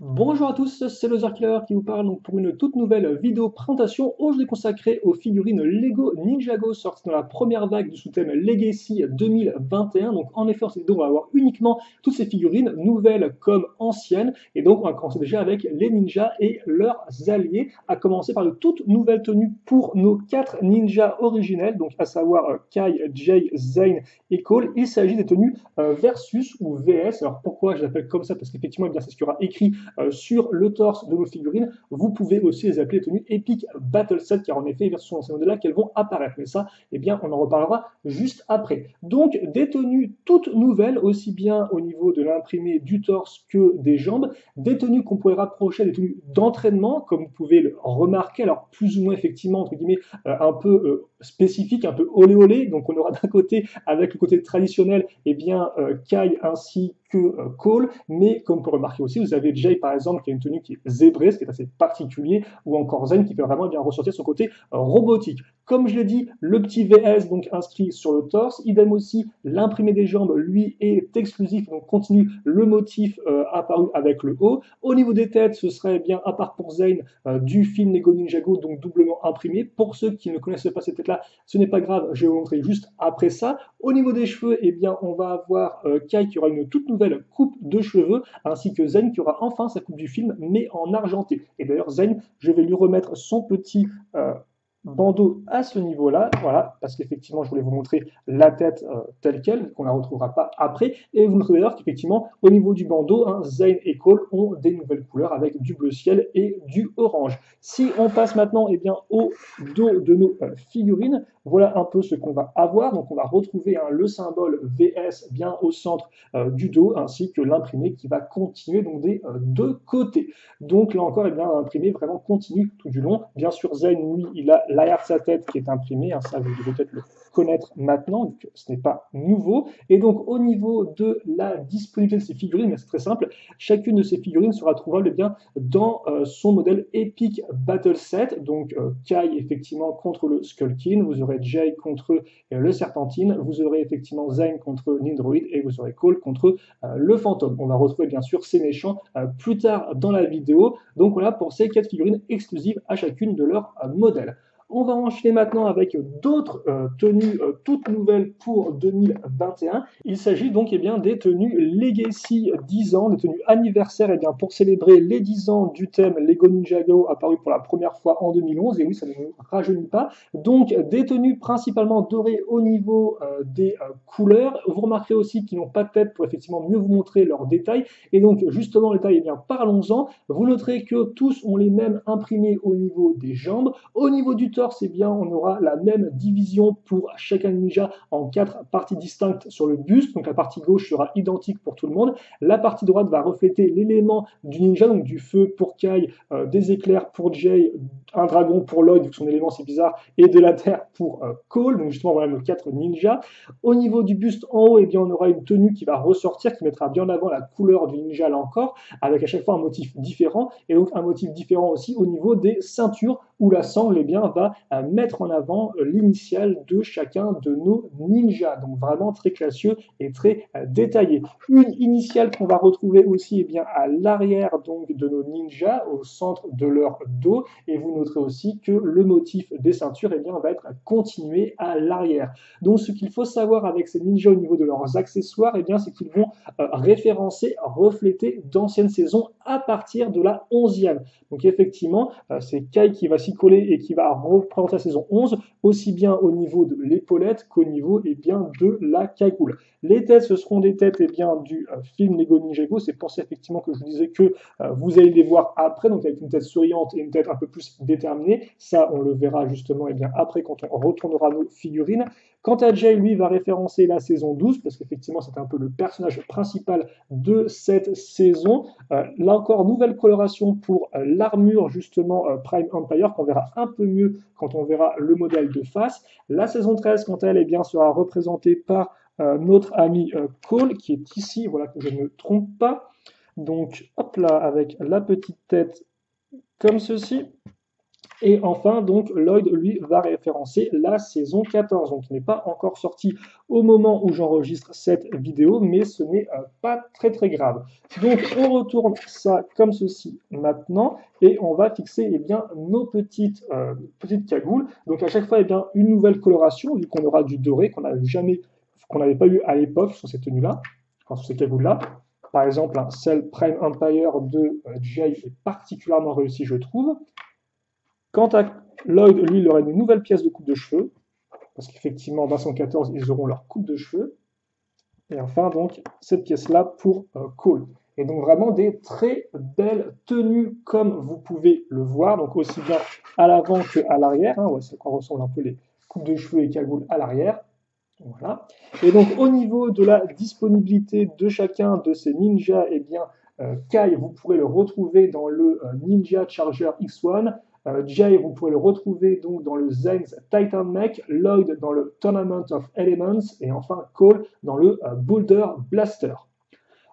Bonjour à tous, c'est le Killer qui vous parle donc pour une toute nouvelle vidéo présentation aujourd'hui consacrée aux figurines Lego Ninjago sorties dans la première vague du sous-thème Legacy 2021. Donc en effet, en cette vidéo, on va avoir uniquement toutes ces figurines, nouvelles comme anciennes. Et donc on va commencer déjà avec les ninjas et leurs alliés, à commencer par de toutes nouvelles tenues pour nos 4 ninjas originels, donc à savoir Kai, Jay, Zane et Cole. Il s'agit des tenues versus ou VS. Alors pourquoi je l'appelle comme ça? Parce qu'effectivement, c'est ce qu'il y aura écrit sur le torse de nos figurines. Vous pouvez aussi les appeler tenues Epic Battle Set, car en effet, vers ce modèle-là qu'elles vont apparaître. Mais ça, eh bien, on en reparlera juste après. Donc, des tenues toutes nouvelles, aussi bien au niveau de l'imprimé du torse que des jambes. Des tenues qu'on pourrait rapprocher des tenues d'entraînement, comme vous pouvez le remarquer, alors plus ou moins effectivement, entre guillemets, un peu spécifique, un peu olé olé. Donc, on aura d'un côté, avec le côté traditionnel, eh bien, Kai ainsi que Cole, mais comme on peut remarquer aussi, vous avez Jay par exemple qui a une tenue qui est zébrée, ce qui est assez particulier, ou encore Zen qui fait vraiment bien ressortir son côté robotique. Comme je l'ai dit, le petit VS donc inscrit sur le torse, idem aussi l'imprimé des jambes, lui est exclusif, donc continue le motif apparu avec le haut. Au niveau des têtes, ce serait bien, à part pour Zane, du film Lego Ninjago, donc doublement imprimé. Pour ceux qui ne connaissent pas cette tête-là, ce n'est pas grave, je vais vous montrer juste après ça. Au niveau des cheveux, eh bien, on va avoir Kai qui aura une toute nouvelle coupe de cheveux, ainsi que Zen qui aura enfin sa coupe du film, mais en argenté. Et d'ailleurs, Zen, je vais lui remettre son petit bandeau à ce niveau-là, voilà, parce qu'effectivement, je voulais vous montrer la tête telle qu'elle, qu'on ne la retrouvera pas après, et vous noterez d'ailleurs qu'effectivement, au niveau du bandeau, hein, Zane et Cole ont des nouvelles couleurs avec du bleu ciel et du orange. Si on passe maintenant eh bien, au dos de nos figurines, voilà un peu ce qu'on va avoir. Donc on va retrouver hein, le symbole VS bien au centre du dos, ainsi que l'imprimé qui va continuer donc des deux côtés. Donc là encore, eh bien, l'imprimé vraiment continue tout du long. Bien sûr, Zen, lui, il a l'arrière de sa tête qui est imprimé, hein, ça vous devez peut-être le connaître maintenant, vu que ce n'est pas nouveau. Et donc au niveau de la disponibilité de ces figurines, c'est très simple, chacune de ces figurines sera trouvable eh bien, dans son modèle Epic Battle Set. Donc Kai effectivement contre le Skullkin, vous aurez Jay contre le Serpentine, vous aurez effectivement Zane contre Nindroid et vous aurez Cole contre le Fantôme. On va retrouver bien sûr ces méchants plus tard dans la vidéo. Donc voilà pour ces 4 figurines exclusives à chacune de leurs modèles. On va enchaîner maintenant avec d'autres tenues toutes nouvelles pour 2021. Il s'agit donc eh bien, des tenues Legacy 10 ans, des tenues anniversaires eh bien, pour célébrer les 10 ans du thème Lego Ninjago apparu pour la première fois en 2011. Et oui, ça ne nous rajeunit pas. Donc des tenues principalement dorées au niveau des couleurs. Vous remarquerez aussi qu'ils n'ont pas de tête pour effectivement mieux vous montrer leurs détails. Et donc justement les détails, eh bien, parlons-en. Vous noterez que tous ont les mêmes imprimés au niveau des jambes. Au niveau du torse, eh bien, on aura la même division pour chacun ninja en 4 parties distinctes sur le buste. Donc la partie gauche sera identique pour tout le monde. La partie droite va refléter l'élément du ninja, donc du feu pour Kai, des éclairs pour Jay, un dragon pour Lloyd, vu que son élément c'est bizarre, et de la terre pour Cole. Donc justement, voilà nos 4 ninjas. Au niveau du buste en haut, eh bien, on aura une tenue qui va ressortir, qui mettra bien en avant la couleur du ninja là encore, avec à chaque fois un motif différent, et donc un motif différent aussi au niveau des ceintures, où la sangle eh bien, va mettre en avant l'initiale de chacun de nos ninjas. Donc vraiment très classieux et très détaillé. Une initiale qu'on va retrouver aussi eh bien, à l'arrière donc, de nos ninjas, au centre de leur dos, et vous noterez aussi que le motif des ceintures eh bien, va être continué à l'arrière. Donc ce qu'il faut savoir avec ces ninjas au niveau de leurs accessoires, eh bien, c'est qu'ils vont référencer, refléter d'anciennes saisons à partir de la 11e. Donc effectivement, c'est Kai qui va s'y coller et qui va reprendre la saison 11, aussi bien au niveau de l'épaulette qu'au niveau eh bien, de la cagoule. Les têtes, ce seront des têtes eh bien, du film Lego Ninjago. C'est pour ça effectivement que je vous disais que vous allez les voir après, donc avec une tête souriante et une tête un peu plus déterminée. Ça, on le verra justement eh bien, après quand on retournera nos figurines. Quant à Jay, lui, va référencer la saison 12, parce qu'effectivement, c'est un peu le personnage principal de cette saison. Là encore, nouvelle coloration pour l'armure, justement, Prime Empire, qu'on verra un peu mieux quand on verra le modèle de face. La saison 13, quant à elle, eh bien, sera représentée par notre ami Cole, qui est ici, voilà, que je ne me trompe pas. Donc, hop là, avec la petite tête comme ceci. Et enfin, donc, Lloyd, lui, va référencer la saison 14, donc qui n'est pas encore sortie au moment où j'enregistre cette vidéo, mais ce n'est pas très très grave. Donc, on retourne ça comme ceci maintenant, et on va fixer eh bien, nos petites cagoules. Donc, à chaque fois, eh bien, une nouvelle coloration, vu qu'on aura du doré qu'on n'avait pas eu à l'époque sur ces tenues-là, enfin, sur ces cagoules-là. Par exemple, celle Prime Empire de Jay est particulièrement réussie, je trouve. Quant à Lloyd, lui, il aura une nouvelle pièce de coupe de cheveux, parce qu'effectivement, dans 114, ils auront leur coupe de cheveux. Et enfin, donc, cette pièce-là pour Cole. Et donc, vraiment des très belles tenues, comme vous pouvez le voir, donc aussi bien à l'avant qu'à l'arrière. Hein, ouais, ça ressemble un peu les coupes de cheveux et cagoules à l'arrière. Voilà. Et donc, au niveau de la disponibilité de chacun de ces ninjas, eh bien, Kai, vous pourrez le retrouver dans le Ninja Charger X1. Jay, vous pourrez le retrouver donc dans le Zen's Titan Mech, Lloyd dans le Tournament of Elements, et enfin Cole dans le Boulder Blaster.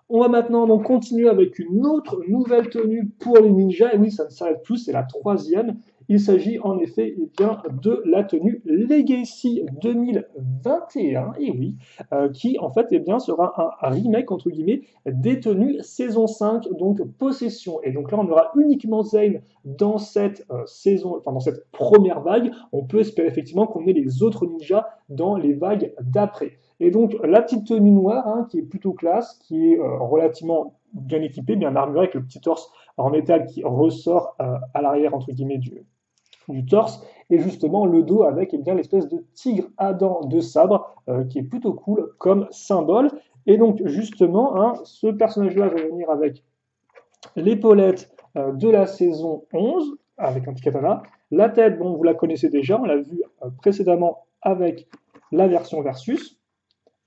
On va maintenant donc continuer avec une autre nouvelle tenue pour les ninjas, et oui, ça ne s'arrête plus, c'est la troisième. Il s'agit en effet eh bien, de la tenue Legacy 2021, et oui, qui en fait eh bien, sera un remake entre guillemets des tenues saison 5, donc Possession. Et donc là, on aura uniquement Zane dans cette saison, enfin dans cette première vague. On peut espérer effectivement qu'on ait les autres ninjas dans les vagues d'après. Et donc la petite tenue noire, hein, qui est plutôt classe, qui est relativement bien équipée, bien armurée, avec le petit torse en métal qui ressort à l'arrière entre guillemets du torse, et justement le dos avec eh bien l'espèce de tigre à dents de sabre qui est plutôt cool comme symbole. Et donc justement, hein, ce personnage-là va venir avec l'épaulette de la saison 11, avec un petit katana. La tête, bon, vous la connaissez déjà, on l'a vu précédemment avec la version Versus.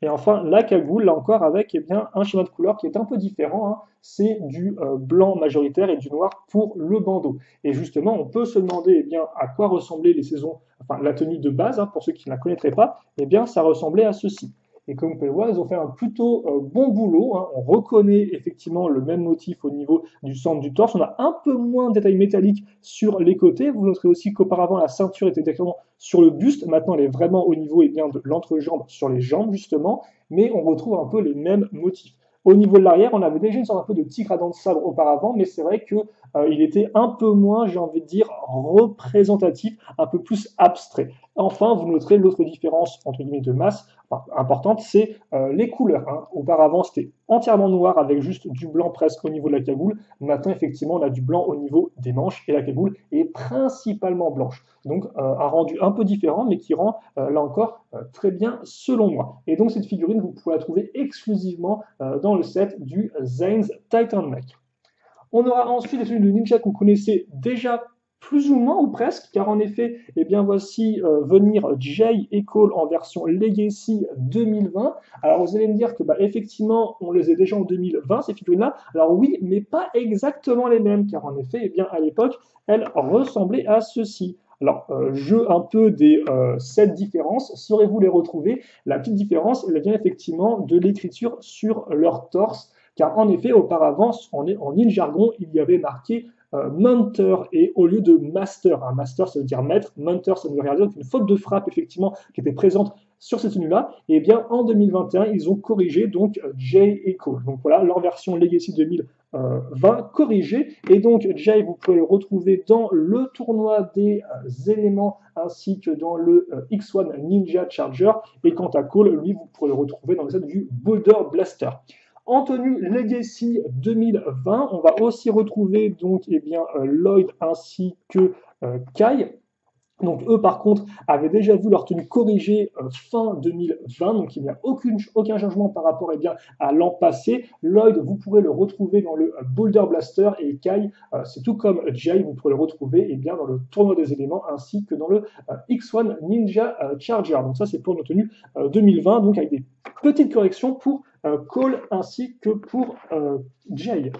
Et enfin, la cagoule, là encore, avec eh bien, un schéma de couleur qui est un peu différent. Hein. C'est du blanc majoritaire et du noir pour le bandeau. Et justement, on peut se demander eh bien, à quoi ressemblaient les saisons, enfin la tenue de base, hein, pour ceux qui ne la connaîtraient pas, eh bien, ça ressemblait à ceci. Et comme vous pouvez le voir, ils ont fait un plutôt bon boulot. Hein. On reconnaît effectivement le même motif au niveau du centre du torse. On a un peu moins de détails métalliques sur les côtés. Vous noterez aussi qu'auparavant, la ceinture était directement sur le buste. Maintenant, elle est vraiment au niveau eh bien, de l'entrejambe sur les jambes, justement. Mais on retrouve un peu les mêmes motifs. Au niveau de l'arrière, on avait déjà une sorte un peu de tigre à dents de sabre auparavant, mais c'est vrai qu'il était un peu moins, j'ai envie de dire, représentatif, un peu plus abstrait. Enfin, vous noterez l'autre différence entre guillemets de masse importante, c'est les couleurs. Hein. Auparavant, c'était entièrement noir avec juste du blanc presque au niveau de la cagoule. Maintenant, effectivement, on a du blanc au niveau des manches et la cagoule est principalement blanche. Donc, un rendu un peu différent, mais qui rend, là encore, très bien selon moi. Et donc, cette figurine, vous pouvez la trouver exclusivement dans le set du Zane's Titan Mech. On aura ensuite les tenues de ninja qu'on connaissait déjà plus ou moins ou presque, car en effet, eh bien voici venir Jay et Cole en version Legacy 2020. Alors vous allez me dire que bah, effectivement, on les a déjà en 2020 ces figurines-là. Alors oui, mais pas exactement les mêmes, car en effet, eh bien à l'époque, elles ressemblaient à ceci. Alors, jeu un peu des 7 différences, saurez-vous les retrouver? La petite différence, elle vient effectivement de l'écriture sur leur torse, car en effet, auparavant, en in-jargon, il y avait marqué Munter, et au lieu de Master, un Master ça veut dire maître, Munter ça veut dire une faute de frappe effectivement qui était présente sur cette tenue-là, et bien en 2021, ils ont corrigé donc Jay et Cole. Donc voilà, leur version Legacy 2020 corrigée, et donc Jay, vous pouvez le retrouver dans le tournoi des éléments ainsi que dans le X1 Ninja Charger, et quant à Cole, lui, vous pourrez le retrouver dans le set du Boulder Blaster. En tenue Legacy 2020, on va aussi retrouver donc eh bien, Lloyd ainsi que Kai. Donc eux par contre avaient déjà vu leur tenue corrigée fin 2020, donc il n'y a aucun changement par rapport eh bien, à l'an passé. Lloyd, vous pourrez le retrouver dans le Boulder Blaster, et Kai, c'est tout comme Jay, vous pourrez le retrouver eh bien, dans le tournoi des éléments ainsi que dans le X1 Ninja Charger. Donc ça c'est pour nos tenues 2020, donc avec des petites corrections pour Cole ainsi que pour Jay.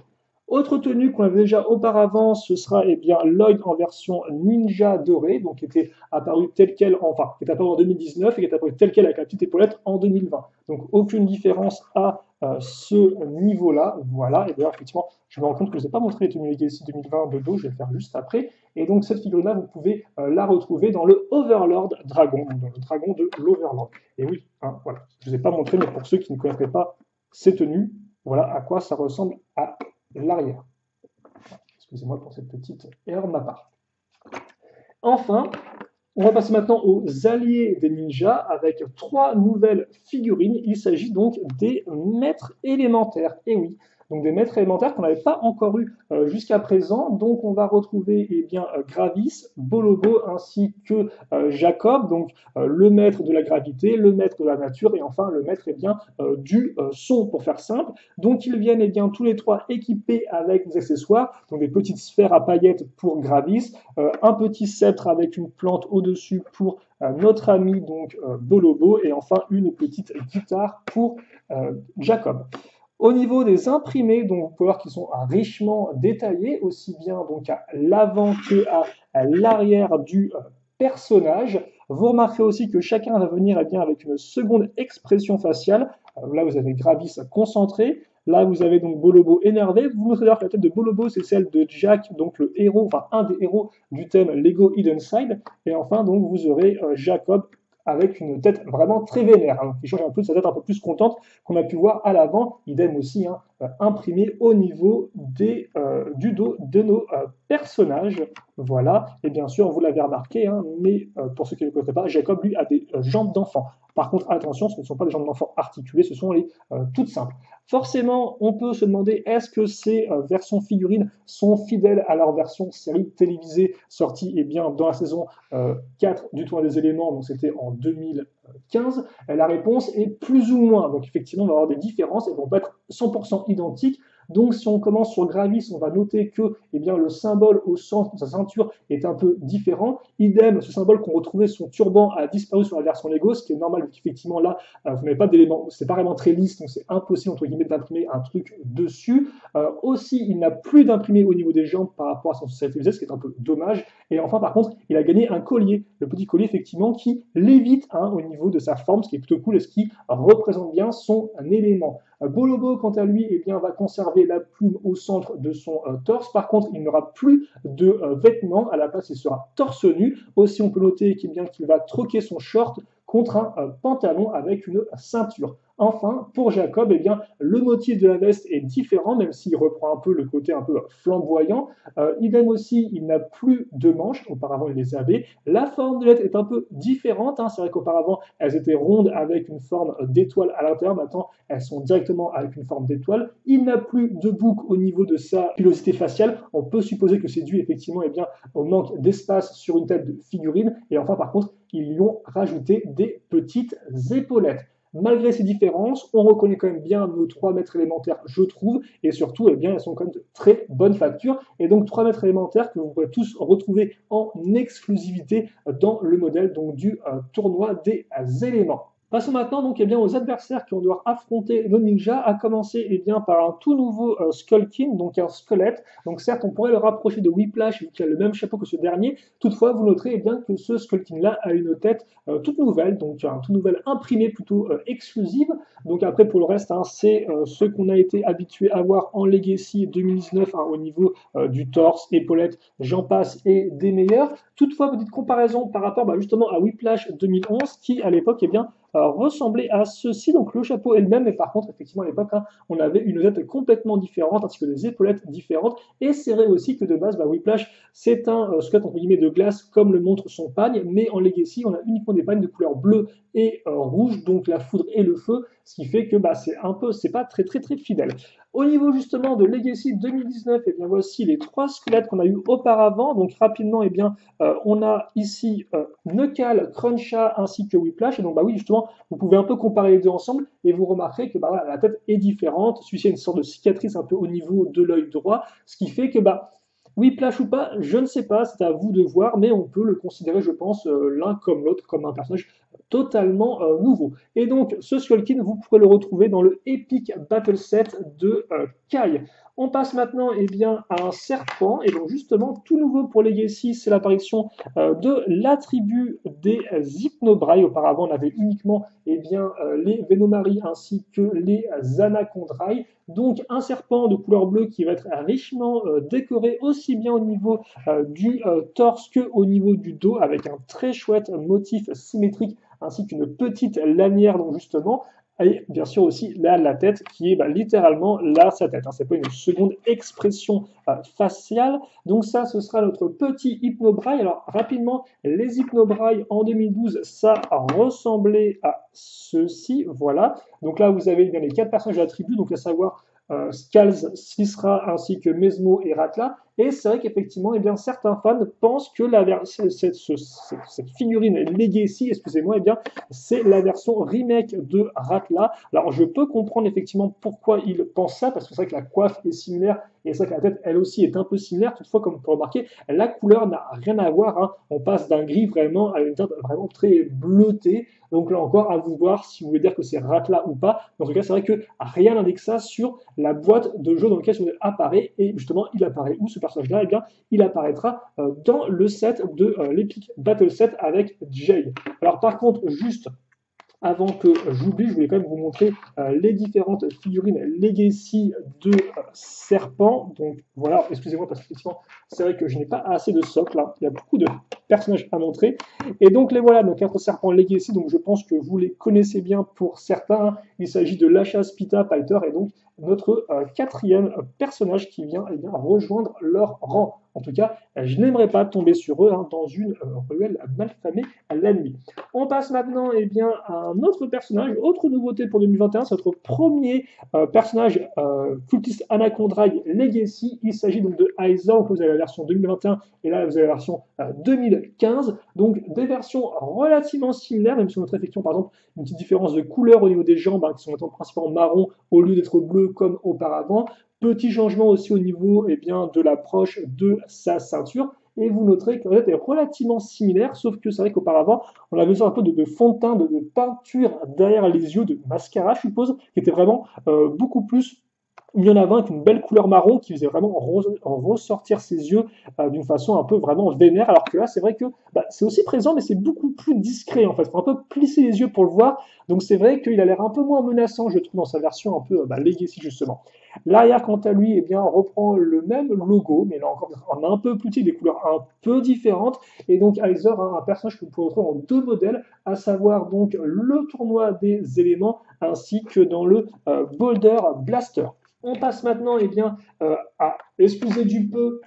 Autre tenue qu'on avait déjà auparavant, ce sera eh bien, Lloyd en version ninja doré, donc qui était apparu tel quel, qui est apparu en 2019 et qui est apparu tel quel avec la petite épaulette en 2020. Donc aucune différence à ce niveau-là. Voilà, et d'ailleurs, effectivement, je me rends compte que je n'ai pas montré les tenues Legacy 2020 de dos, je vais le faire juste après. Et donc, cette figurine-là, vous pouvez la retrouver dans le Overlord Dragon, dans le dragon de l'Overlord. Et oui, hein, voilà, je ne vous ai pas montré, mais pour ceux qui ne connaîtraient pas ces tenues, voilà à quoi ça ressemble à l'arrière. Excusez-moi pour cette petite erreur de ma part. Enfin, on va passer maintenant aux alliés des ninjas avec 3 nouvelles figurines. Il s'agit donc des maîtres élémentaires. Et oui, donc des maîtres élémentaires qu'on n'avait pas encore eu jusqu'à présent. Donc on va retrouver Gravis, Bolobo ainsi que Jacob, donc le maître de la gravité, le maître de la nature et enfin le maître du son pour faire simple. Donc ils viennent tous les 3 équipés avec des accessoires, donc des petites sphères à paillettes pour Gravis, un petit sceptre avec une plante au-dessus pour notre ami Bolobo et enfin une petite guitare pour Jacob. Au niveau des imprimés, donc vous pouvez voir qu'ils sont richement détaillés, aussi bien donc à l'avant que à l'arrière du personnage. Vous remarquerez aussi que chacun va venir avec une seconde expression faciale. Là, vous avez Gravis concentré. Là, vous avez donc Bolobo énervé. Vous noterez d'ailleurs que la tête de Bolobo, c'est celle de Jack, donc le héros, enfin un des héros du thème Lego Hidden Side. Et enfin, donc, vous aurez Jacob avec une tête vraiment très vénère, hein, qui change un peu de sa tête un peu plus contente qu'on a pu voir à l'avant, idem aussi imprimé au niveau du dos de nos personnages. Voilà, et bien sûr, vous l'avez remarqué, hein, mais pour ceux qui ne le connaissent pas, Jacob, lui, a des jambes d'enfant. Par contre, attention, ce ne sont pas des jambes d'enfant articulées, ce sont les toutes simples. Forcément, on peut se demander, est-ce que ces versions figurines sont fidèles à leur version série télévisée sortie dans la saison 4 du Tournoi des éléments, donc c'était en 2015. La réponse est plus ou moins. Donc effectivement, on va avoir des différences, elles ne vont pas être 100% identiques. Donc si on commence sur Gravis, on va noter que le symbole au centre de sa ceinture est un peu différent. Idem, ce symbole qu'on retrouvait, son turban a disparu sur la version Lego, ce qui est normal, qu'effectivement là, vous n'avez pas d'éléments, c'est pas vraiment très lisse, donc c'est impossible entre guillemets d'imprimer un truc dessus. Aussi, il n'a plus d'imprimé au niveau des jambes par rapport à son série télévisée, ce qui est un peu dommage. Et enfin, par contre, il a gagné un collier, le petit collier effectivement qui lévite au niveau de sa forme, ce qui est plutôt cool et ce qui représente bien son élément. Bolobo, quant à lui, va conserver la plume au centre de son torse. Par contre, il n'aura plus de vêtements. À la place, il sera torse nu. Aussi, on peut noter qu'il va troquer son short contre un pantalon avec une ceinture. Enfin, pour Jacob, le motif de la veste est différent, même s'il reprend un peu le côté un peu flamboyant. Idem aussi, il n'a plus de manches, auparavant il les avait. La forme de lettre est un peu différente, hein. C'est vrai qu'auparavant, elles étaient rondes avec une forme d'étoile à l'intérieur, maintenant elles sont directement avec une forme d'étoile. Il n'a plus de boucle au niveau de sa pilosité faciale, on peut supposer que c'est dû effectivement au manque d'espace sur une tête de figurine. Et enfin, par contre, ils lui ont rajouté des petites épaulettes. Malgré ces différences, on reconnaît quand même bien nos 3 maîtres élémentaires, je trouve, et surtout, elles sont quand même de très bonne facture. Et donc 3 maîtres élémentaires que vous pourrez tous retrouver en exclusivité dans le modèle du tournoi des éléments. Passons maintenant aux adversaires qui vont devoir affronter nos ninjas, à commencer par un tout nouveau Skullkin, donc un squelette. Donc certes, on pourrait le rapprocher de Whiplash, vu qu'il a le même chapeau que ce dernier. Toutefois, vous noterez que ce Skullkin-là a une tête toute nouvelle, donc un tout nouvel imprimé plutôt exclusive. Donc après, pour le reste, c'est ce qu'on a été habitué à voir en Legacy 2019 au niveau du torse, épaulettes, j'en passe et des meilleurs. Toutefois, petite comparaison par rapport justement à Whiplash 2011, qui à l'époque ressemblait à ceci. Donc le chapeau est le même, mais par contre, effectivement, à l'époque, on avait une tête complètement différente, ainsi que des épaulettes différentes. Et c'est vrai aussi que de base, Whiplash, c'est un squelette entre guillemets de glace, comme le montre son pagne, mais en Legacy, on a uniquement des pagnes de couleur bleue et rouge, donc la foudre et le feu, ce qui fait que c'est pas très fidèle. Au niveau justement de Legacy 2019, voici les 3 squelettes qu'on a eu auparavant. Donc rapidement, on a ici Knuckle, Cruncha ainsi que Whiplash. Et donc oui, justement, vous pouvez un peu comparer les deux ensemble et vous remarquerez que la tête est différente. Celui-ci a une sorte de cicatrice un peu au niveau de l'œil droit, ce qui fait que Whiplash ou pas, je ne sais pas, c'est à vous de voir, mais on peut le considérer, je pense, l'un comme l'autre, comme un personnage totalement nouveau. Et donc, ce Skullkin, vous pourrez le retrouver dans le Epic Battle Set de Kai. On passe maintenant eh bien, à un serpent, et donc justement, tout nouveau pour Legacy, c'est l'apparition de l'attribut des Hypnobrailles. Auparavant, on avait uniquement eh bien, les Venomaries ainsi que les Anacondrailles. Donc un serpent de couleur bleue qui va être richement décoré aussi bien au niveau du torse qu'au niveau du dos, avec un très chouette motif symétrique ainsi qu'une petite lanière, donc justement, et bien sûr aussi là, la tête qui est littéralement là, sa tête. Hein. C'est pas une seconde expression faciale. Donc ça, ce sera notre petit Hypnobraille. Alors rapidement, les Hypnobrailles en 2012, ça ressemblait à ceci. Voilà. Donc là, vous avez bien les 4 personnages de la tribu, donc à savoir Scales, Sisra ainsi que Mesmo et Ratla. Et c'est vrai qu'effectivement, eh bien, certains fans pensent que cette figurine Legacy, excusez-moi, eh bien, c'est la version remake de Ratla. Alors, je peux comprendre effectivement pourquoi ils pensent ça, parce que c'est vrai que la coiffe est similaire, et c'est vrai que la tête, elle aussi, est un peu similaire. Toutefois, comme vous pouvez remarquer, la couleur n'a rien à voir. Hein. On passe d'un gris vraiment à une teinte vraiment très bleutée. Donc là encore, à vous voir si vous voulez dire que c'est Ratla ou pas. Dans ce cas, c'est vrai que rien n'indique ça sur la boîte de jeu dans laquelle il apparaît. Et justement, il apparaît où ce personnage-là? Eh bien, il apparaîtra dans le set de l'Epic Battle Set avec Jay. Alors par contre, juste avant que j'oublie, je voulais quand même vous montrer les différentes figurines Legacy de Serpent. Donc voilà, excusez-moi parce qu'effectivement, c'est vrai que je n'ai pas assez de socle. Là. Il y a beaucoup de personnages à montrer. Et donc les voilà, nos 4 serpents Legacy. Donc je pense que vous les connaissez bien pour certains. Il s'agit de Lasha, Spita, Piter et donc notre quatrième personnage qui vient eh bien, rejoindre leur rang. En tout cas, je n'aimerais pas tomber sur eux hein, dans une ruelle malfamée à la nuit. On passe maintenant eh bien, à un autre personnage, autre nouveauté pour 2021, c'est notre premier personnage cultiste Anacondraille Legacy. Il s'agit donc de Aiza, donc vous avez la version 2021 et là vous avez la version 2015. Donc des versions relativement similaires, même si on note effectivement par exemple une petite différence de couleur au niveau des jambes hein, qui sont maintenant principalement marron au lieu d'être bleu comme auparavant. Petit changement aussi au niveau eh bien, de l'approche de sa ceinture. Et vous noterez que la tête est relativement similaire, sauf que c'est vrai qu'auparavant, on avait besoin un peu de fond de teint, de peinture derrière les yeux, de mascara, je suppose, qui était vraiment beaucoup plus mis en avant avec une belle couleur marron qui faisait vraiment ressortir ses yeux d'une façon un peu vraiment vénère, alors que là, c'est vrai que c'est aussi présent, mais c'est beaucoup plus discret en fait. Il faut un peu plisser les yeux pour le voir, donc c'est vrai qu'il a l'air un peu moins menaçant, je trouve, dans sa version un peu Legacy justement. L'arrière, quant à lui, eh bien, reprend le même logo, mais là encore, on a un peu plus petit, des couleurs un peu différentes. Et donc, Aizer a un personnage que vous pouvez retrouver en 2 modèles, à savoir donc le tournoi des éléments ainsi que dans le Boulder Blaster. On passe maintenant eh bien, à, excusez du peu,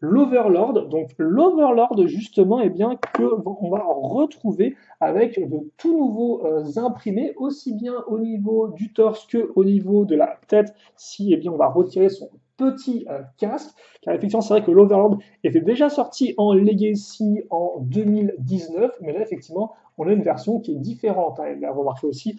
l'Overlord. Donc l'Overlord justement, eh bien, on va retrouver avec de tout nouveaux imprimés, aussi bien au niveau du torse que au niveau de la tête, si eh bien, on va retirer son petit casque, car effectivement c'est vrai que l'Overlord était déjà sorti en Legacy en 2019, mais là effectivement on a une version qui est différente. Hein. Et là, vous remarquez aussi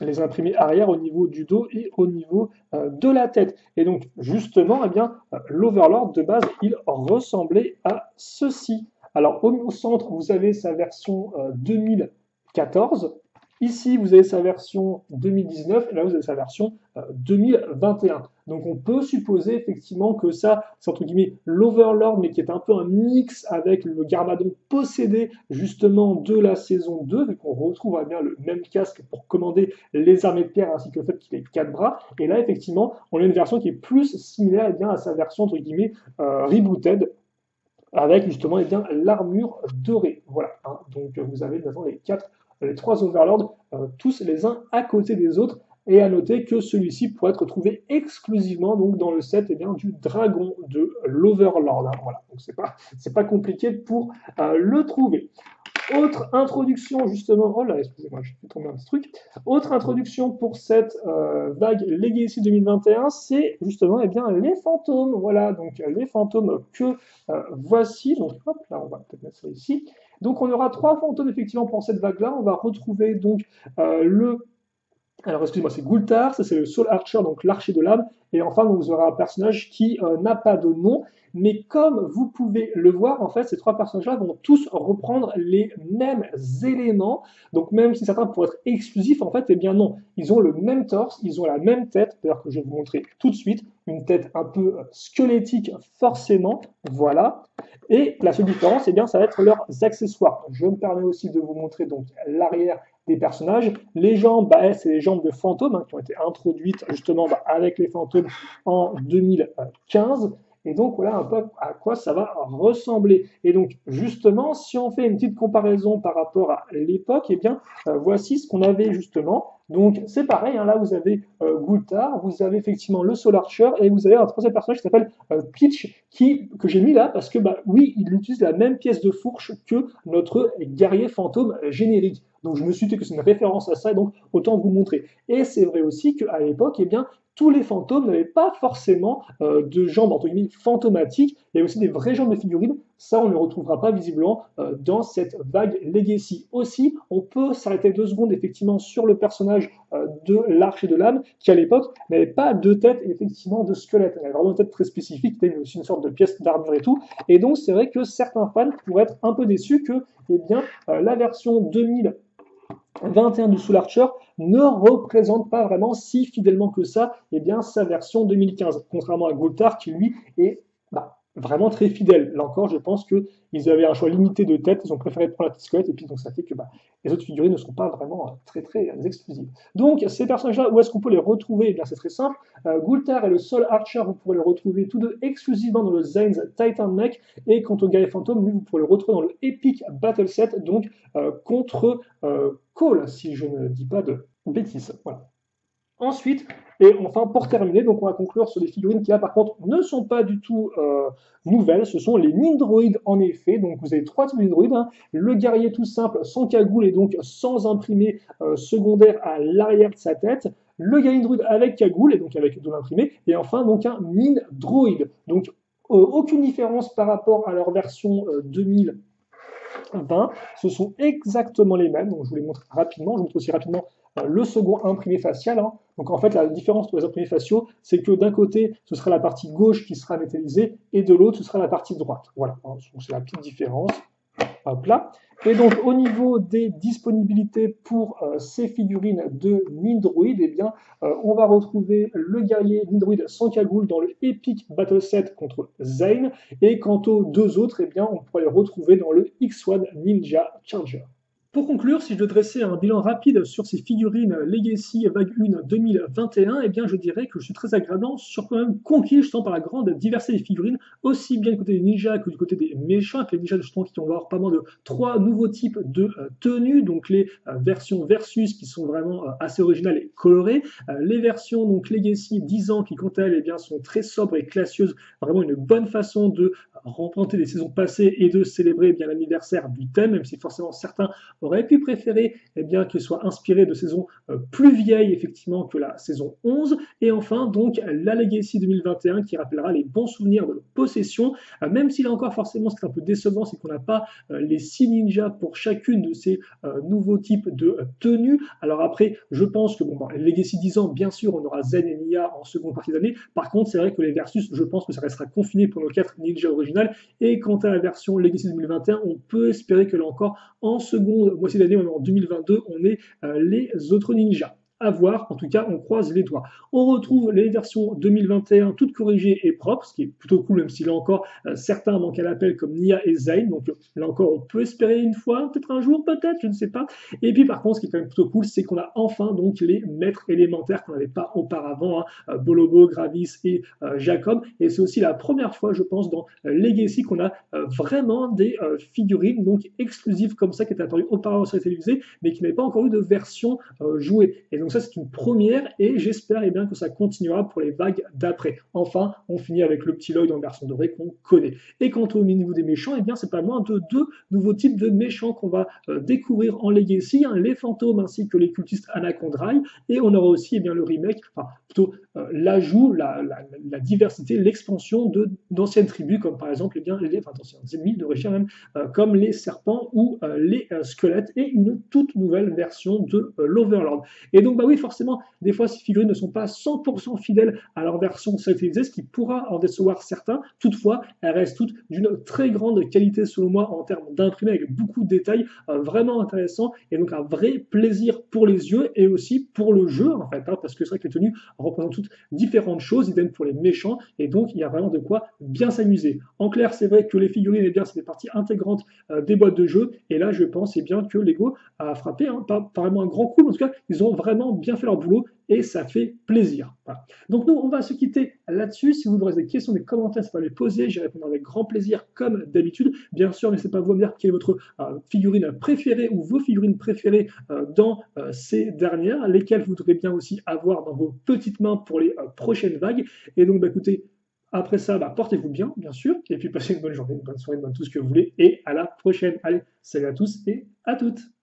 les imprimés arrière au niveau du dos et au niveau de la tête. Et donc, justement, eh bien, l'Overlord, de base, il ressemblait à ceci. Alors, au centre, vous avez sa version 2014. Ici, vous avez sa version 2019, et là, vous avez sa version 2021. Donc, on peut supposer effectivement que ça, c'est entre guillemets l'Overlord, mais qui est un peu un mix avec le Garmadon possédé justement de la saison 2, vu qu'on retrouve bien le même casque pour commander les armées de pierre ainsi que le fait qu'il ait 4 bras. Et là, effectivement, on a une version qui est plus similaire eh bien, à sa version entre guillemets rebooted, avec justement eh bien l'armure dorée. Voilà. Hein. Donc, vous avez maintenant les 3 Overlords, tous les uns à côté des autres. Et à noter que celui-ci pourrait être trouvé exclusivement donc, dans le set eh bien, du dragon de l'Overlord. Hein. Voilà. Donc c'est pas compliqué pour le trouver. Autre introduction, justement, oh là, excusez-moi, je vais tomber un petit truc. Autre introduction pour cette vague Legacy 2021, c'est justement eh bien, les fantômes. Voilà, donc les fantômes que voici. Donc hop, là, on va peut-être mettre ça ici. Donc on aura 3 fantômes effectivement pour cette vague-là. On va retrouver donc le Alors, excusez-moi, c'est Gultar, ça c'est le Soul Archer, donc l'archer de l'âme. Et enfin, vous aurez un personnage qui n'a pas de nom, mais comme vous pouvez le voir, en fait, ces trois personnages-là vont tous reprendre les mêmes éléments. Donc, même si certains pourraient être exclusifs, en fait, eh bien non. Ils ont le même torse, ils ont la même tête, d'ailleurs que je vais vous montrer tout de suite, une tête un peu squelettique, forcément. Voilà. Et la seule différence, eh bien, ça va être leurs accessoires. Je me permets aussi de vous montrer donc l'arrière des personnages. Les jambes, bah, c'est les jambes de fantômes qui ont été introduites justement avec les fantômes en 2015. Et donc voilà un peu à quoi ça va ressembler. Et donc justement, si on fait une petite comparaison par rapport à l'époque, eh bien voici ce qu'on avait justement. Donc c'est pareil, là vous avez Gultar, vous avez effectivement le Soul Archer et vous avez un troisième personnage qui s'appelle Peach que j'ai mis là parce que bah oui, il utilise la même pièce de fourche que notre guerrier fantôme générique. Donc je me suis dit que c'est une référence à ça, et donc autant vous montrer. Et c'est vrai aussi qu'à l'époque, eh bien, tous les fantômes n'avaient pas forcément de jambes entre guillemets fantomatiques. Il y a aussi des vraies jambes de figurines. Ça, on ne le retrouvera pas visiblement dans cette vague Legacy. Aussi, on peut s'arrêter 2 secondes effectivement sur le personnage de l'Arche et de l'âme, qui à l'époque n'avait pas de tête effectivement de squelette. Elle avait vraiment une tête très spécifique, c'était aussi une sorte de pièce d'armure et tout. Et donc c'est vrai que certains fans pourraient être un peu déçus que eh bien, la version 2021 du Soul Archer ne représente pas vraiment si fidèlement que ça eh bien, sa version 2015, contrairement à Gultar qui lui est vraiment très fidèle. Là encore, je pense qu'ils avaient un choix limité de tête, ils ont préféré prendre la petite squelette, et puis donc ça fait que les autres figurines ne sont pas vraiment très exclusives. Donc ces personnages-là, où est-ce qu'on peut les retrouver? Eh bien c'est très simple. Gultar et le Soul Archer, vous pourrez les retrouver tous deux exclusivement dans le Zane's Titan Mech, et quant au guerrier fantôme, lui, vous pourrez le retrouver dans le Epic Battle Set, donc contre Cole, si je ne dis pas de bêtises. Voilà. Ensuite, et enfin pour terminer, donc on va conclure sur des figurines qui là par contre ne sont pas du tout nouvelles, ce sont les Nindroids en effet. Donc vous avez 3 types de Nindroids, le guerrier tout simple sans cagoule et donc sans imprimé secondaire à l'arrière de sa tête, le guerrier Nindroid avec cagoule et donc avec double imprimé, et enfin donc un Nindroid. Donc aucune différence par rapport à leur version 2020, ce sont exactement les mêmes, donc je vous les montre rapidement, je vous montre aussi rapidement le second imprimé facial. Donc en fait, la différence pour les imprimés faciaux, c'est que d'un côté, ce sera la partie gauche qui sera métallisée, et de l'autre, ce sera la partie droite. Voilà, c'est la petite différence. Hop là. Et donc au niveau des disponibilités pour ces figurines de Nindroid, eh bien, on va retrouver le guerrier Nindroid sans cagoule dans le Epic Battle Set contre Zane, et quant aux deux autres, eh bien, on pourra les retrouver dans le X1 Ninja Charger. Pour conclure, si je dois dresser un bilan rapide sur ces figurines Legacy Vague 1 2021, eh bien je dirais que je suis très agréablement quand même conquis justement par la grande diversité des figurines, aussi bien du côté des ninjas que du côté des méchants, avec les ninjas justement qui vont avoir pas mal de 3 nouveaux types de tenues, donc les versions Versus qui sont vraiment assez originales et colorées, les versions donc Legacy 10 ans qui quant à elles eh bien, sont très sobres et classieuses, vraiment une bonne façon de représenter des saisons passées et de célébrer eh bien l'anniversaire du thème, même si forcément certains aurait pu préférer eh bien, qu'il soit inspiré de saisons plus vieilles effectivement que la saison 11. Et enfin donc la Legacy 2021 qui rappellera les bons souvenirs de Possession, même s'il a encore forcément ce qui est un peu décevant, c'est qu'on n'a pas les 6 ninjas pour chacune de ces nouveaux types de tenues. Alors après, je pense que Legacy 10 ans, bien sûr, on aura Zen et Nia en seconde partie d'année. Par contre, c'est vrai que les Versus, je pense que ça restera confiné pour nos 4 ninjas originales. Et quant à la version Legacy 2021, on peut espérer que là encore, en seconde moitié d'année, en 2022, on est les autres ninjas. À voir, en tout cas, on croise les doigts. On retrouve les versions 2021 toutes corrigées et propres, ce qui est plutôt cool, même si là encore, certains manquent à l'appel comme Nia et Zayn. Donc là encore, on peut espérer une fois, peut-être un jour, peut-être, je ne sais pas. Et puis par contre, ce qui est quand même plutôt cool, c'est qu'on a enfin donc les maîtres élémentaires qu'on n'avait pas auparavant, Bolobo, Gravis et Jacob. Et c'est aussi la première fois, je pense, dans Legacy qu'on a vraiment des figurines donc exclusives comme ça qui étaient apparues auparavant sur la télévisée, mais qui n'avaient pas encore eu de version jouée. Et donc ça, c'est une première, et j'espère eh bien, que ça continuera pour les vagues d'après. Enfin, on finit avec le petit Lloyd en version dorée qu'on connaît. Et quant au niveau des méchants, eh bien, c'est pas moins de 2 nouveaux types de méchants qu'on va découvrir en Legacy, les fantômes ainsi que les cultistes Anacondrail, et on aura aussi eh bien, le remake, enfin plutôt l'ajout, la diversité, l'expansion d'anciennes tribus, comme par exemple d'anciens ennemis d'origine même, comme les serpents ou les squelettes, et une toute nouvelle version de l'Overlord. Et donc donc, bah oui, forcément, des fois, ces figurines ne sont pas 100% fidèles à leur version utilisée, ce qui pourra en décevoir certains. Toutefois, elles restent toutes d'une très grande qualité, selon moi, en termes d'imprimé, avec beaucoup de détails, vraiment intéressants, et donc un vrai plaisir pour les yeux et aussi pour le jeu, en fait, hein, parce que c'est vrai que les tenues représentent toutes différentes choses, idem pour les méchants, et donc il y a vraiment de quoi bien s'amuser. En clair, c'est vrai que les figurines, eh bien, c'est des parties intégrantes des boîtes de jeu, et là, je pense bien que Lego a frappé, hein, pas vraiment un grand coup, mais en tout cas, ils ont vraiment bien fait leur boulot, et ça fait plaisir. Voilà. Donc nous, on va se quitter là-dessus. Si vous avez des questions, des commentaires, ça va les poser, j'y répondrai avec grand plaisir, comme d'habitude. Bien sûr, n'hésitez pas à vous dire quelle est votre figurine préférée ou vos figurines préférées dans ces dernières, lesquelles vous voudrez bien aussi avoir dans vos petites mains pour les prochaines vagues. Et donc, bah, écoutez, après ça, bah, portez-vous bien sûr, et puis passez une bonne journée, une bonne soirée, une bonne tout ce que vous voulez, et à la prochaine. Allez, salut à tous et à toutes.